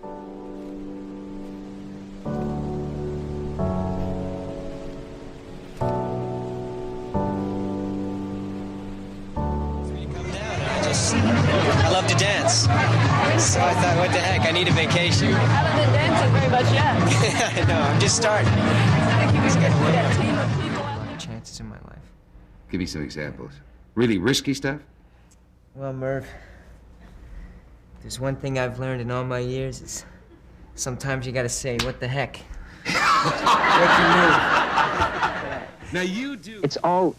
I love to dance. So I thought, what the heck, I need a vacation. You haven't been dancing very much yet. I know, I'm just starting. Chances in my life. Give me some examples. Really risky stuff? Well, Merv, there's one thing I've learned in all my years is sometimes you gotta say, what the heck? What you move. Now you do. It's all,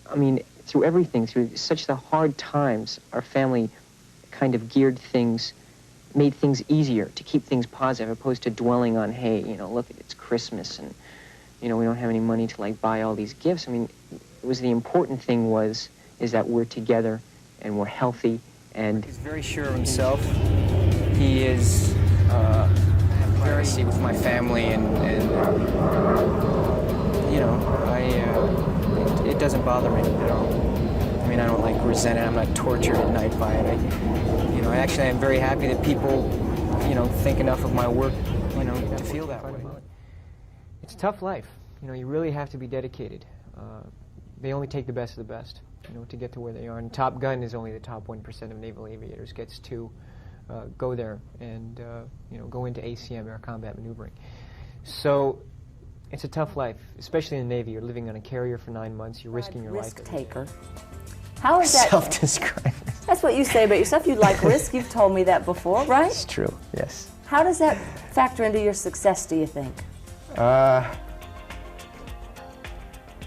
I mean, through everything, through such the hard times, our family kind of geared things, made things easier to keep things positive, opposed to dwelling on, hey, you know, look, it's Christmas and, you know, we don't have any money to, like, buy all these gifts. I mean, it was the important thing is that we're together and we're healthy and... He's very sure of himself. He is very see with my family and you know, it doesn't bother me at all. I mean, I don't like resent it. I'm not tortured at night by it. You know, actually, I'm very happy that people, you know, think enough of my work, you know, to feel that way. It's a tough life. You know, you really have to be dedicated. They only take the best of the best, you know, to get to where they are. And Top Gun is only the top 1% of naval aviators gets to go there and, you know, go into ACM, air combat maneuvering. So it's a tough life, especially in the Navy. You're living on a carrier for 9 months. You're risking your life. Risk taker. How is that? Self-described. That's what you say about yourself. You like risk. You've told me that before, right? It's true, yes. How does that factor into your success, do you think?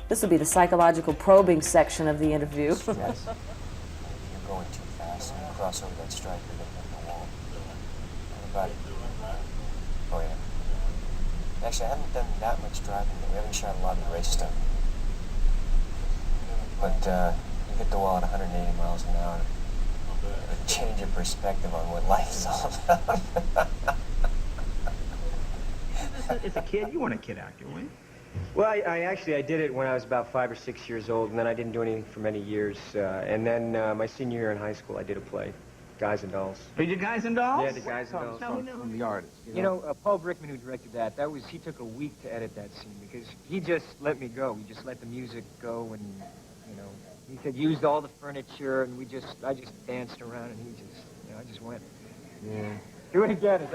This will be the psychological probing section of the interview. Yes. You're going too fast and you cross over that stripe, you're going to hit the wall. What about it? Oh, yeah. Actually, I haven't done that much driving. We haven't shot a lot of the race stuff. But you hit the wall at 180 miles an hour. A change of perspective on what life is all about. As a kid, you weren't a kid actor, were you? Well, I did it when I was about 5 or 6 years old, and then I didn't do anything for many years. And then my senior year in high school, I did a play, Guys and Dolls. Oh, you did Guys and Dolls? Yeah, the Guys and Dolls. From the artist. You know, Paul Brickman, who directed that, he took a week to edit that scene because he just let me go. He just let the music go, and you know, he said used all the furniture, and I just danced around, and he just, you know, I just went. Yeah. Do it again.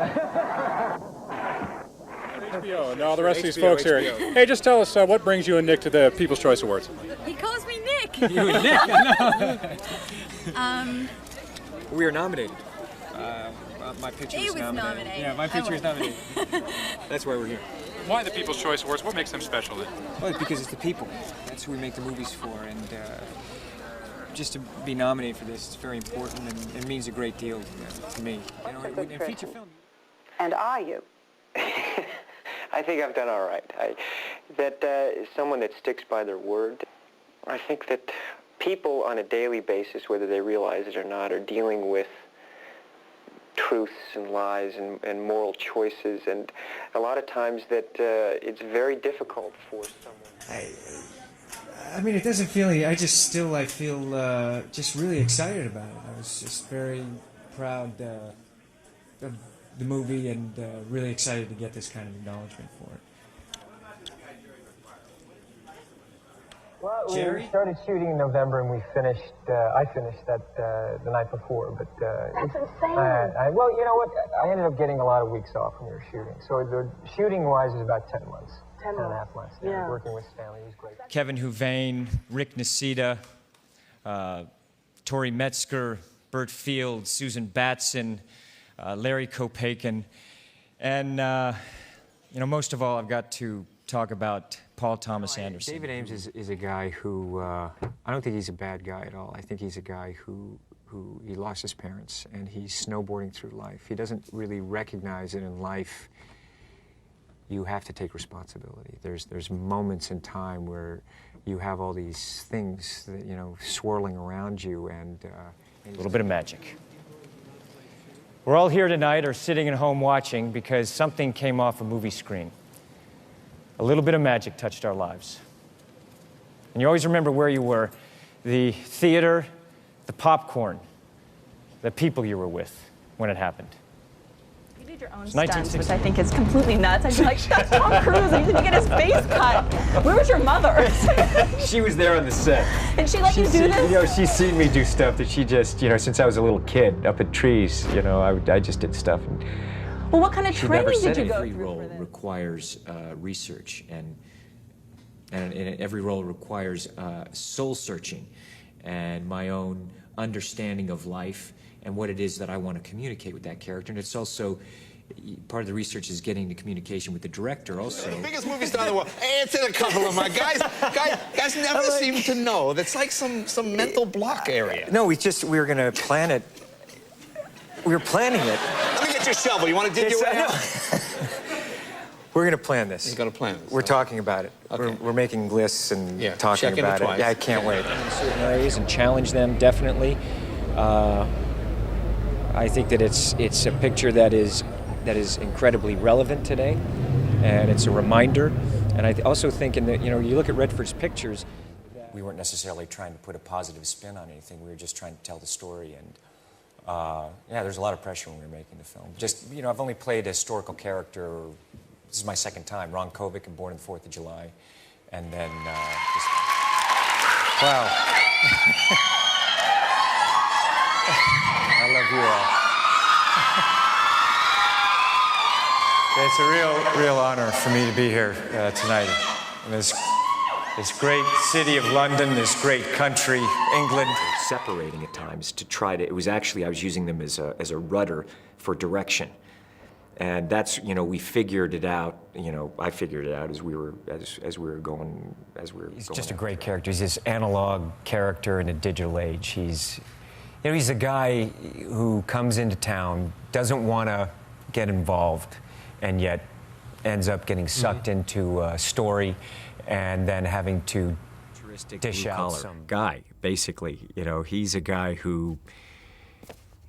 HBO. Now the rest of these folks here. Hey, just tell us what brings you and Nick to the People's Choice Awards. He calls me Nick. You and Nick? We were nominated. My picture He was was nominated. nominated. Yeah, my picture was nominated. That's why we're here. Why the People's Choice Awards? What makes them special then? Well, it's because it's the people. That's who we make the movies for, and just to be nominated for this is very important, and it means a great deal to me. You know, in feature film. And are you? I think I've done all right. Someone that sticks by their word. I think that people on a daily basis, whether they realize it or not, are dealing with truths and lies and moral choices, and a lot of times that it's very difficult for someone. I mean, it doesn't feel any, I feel just really excited about it. I was just very proud of the movie and really excited to get this kind of acknowledgement for it. Well, Jerry? we started shooting in November, and I finished that the night before. But That's insane. well, you know what? I ended up getting a lot of weeks off when we were shooting. So the shooting-wise was about 10 months. 10 and a half months. Yeah. Working with Stanley, he was great. Kevin Houvain, Rick Nacita, Tori Metzger, Bert Field, Susan Batson, Larry Kopakin, and you know, most of all, I've got to talk about Paul Thomas Anderson. David Ames is a guy who, I don't think he's a bad guy at all. I think he's a guy who he lost his parents, and he's snowboarding through life. He doesn't really recognize it in life. You have to take responsibility. There's moments in time where you have all these things that, you know, swirling around you, and a little bit of magic. We're all here tonight or sitting at home watching because something came off a movie screen. A little bit of magic touched our lives. And you always remember where you were, the theater, the popcorn, the people you were with when it happened. You did your own It's stunts, 1960. which I think is completely nuts. I'd be like, that's Tom Cruise, and you didn't get his face cut. Where was your mother? She was there on the set. Did she let you do this? You know, she's seen me do stuff that she just, you know, since I was a little kid up at trees, you know, I just did stuff. And Well, what kind of training did you go every through role for this? requires research, and every role requires soul searching and my own understanding of life and what it is that I want to communicate with that character. And it's also part of the research is getting the communication with the director also. The biggest movie star in the world. Answer a couple of my guys never seem to know. That's like some mental block area. no, we were going to plan it. We were planning it. Let me get your shovel. You want to dig your way out? We're going to plan this. You're going to plan this. We're talking about it. Okay. We're making lists and Yeah, talking checking it about it. twice. Yeah, I can't wait. In certain areas and challenge them, definitely. I think that it's a picture that is incredibly relevant today, and it's a reminder. And I also think you look at Redford's pictures. We weren't necessarily trying to put a positive spin on anything. We were just trying to tell the story. And yeah, there's a lot of pressure when we were making the film. Just, you know, I've only played a historical character. This is my second time. Ron Kovic, and Born on the 4th of July. And then just... Wow. I love you all. It's a real honor for me to be here tonight in this great city of London, this great country, England. Separating at times to try to, it was actually, I was using them as a rudder for direction. And that's, you know, we figured it out, you know, I figured it out as we were going. He's just a great character. He's this analog character in a digital age. He's a guy who comes into town, doesn't want to get involved, and yet ends up getting sucked into a story and then having to dish out some guy, basically. You know, he's a guy who,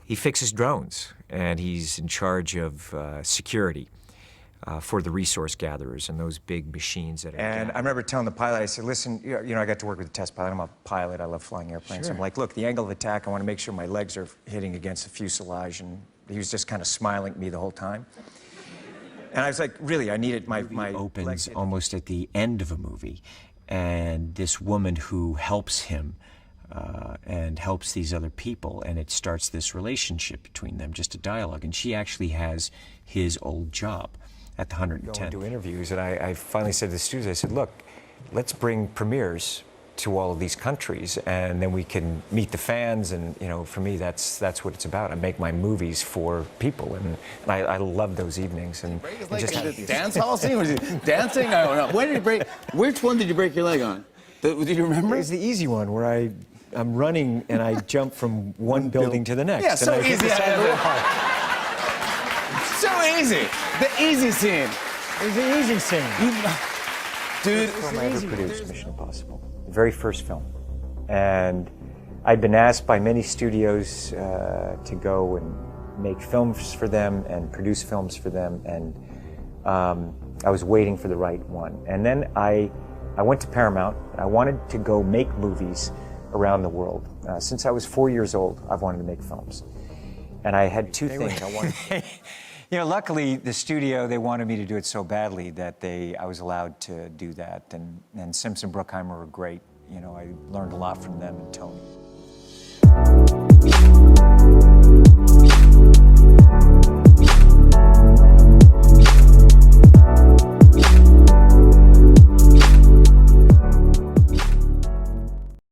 he fixes drones, and he's in charge of security for the resource gatherers and those big machines that are... And I remember telling the pilot, I said, listen, you know, I got to work with a test pilot. I'm a pilot. I love flying airplanes. So I'm like, look, the angle of attack, I want to make sure my legs are hitting against the fuselage. And he was just kind of smiling at me the whole time. And I was like, really, I needed my opens almost at the end of a movie, and this woman who helps him and helps these other people, and it starts this relationship between them, just a dialogue. And she actually has his old job at the 110th. Go and do interviews, and I finally said to the studios, I said, look, let's bring premieres to all of these countries, and then we can meet the fans. And you know, for me, that's what it's about. I make my movies for people, and I love those evenings. And Just dance hall scene? Was it dancing? I don't know. When did you break? Which one did you break your leg on? Did you remember? It was the easy one where I'm running and I jump from one building to the next. Yeah, so easy. So easy. The easy scene. It was the easy scene. Dude, the first film I ever produced, Mission Impossible. The very first film. And I'd been asked by many studios to go and make films for them and produce films for them. And I was waiting for the right one. And then I went to Paramount. I wanted to go make movies around the world. Since I was 4 years old, I've wanted to make films. And I had two things I wanted. You know, luckily, the studio, they wanted me to do it so badly that I was allowed to do that. And Simpson Bruckheimer were great. You know, I learned a lot from them and Tony.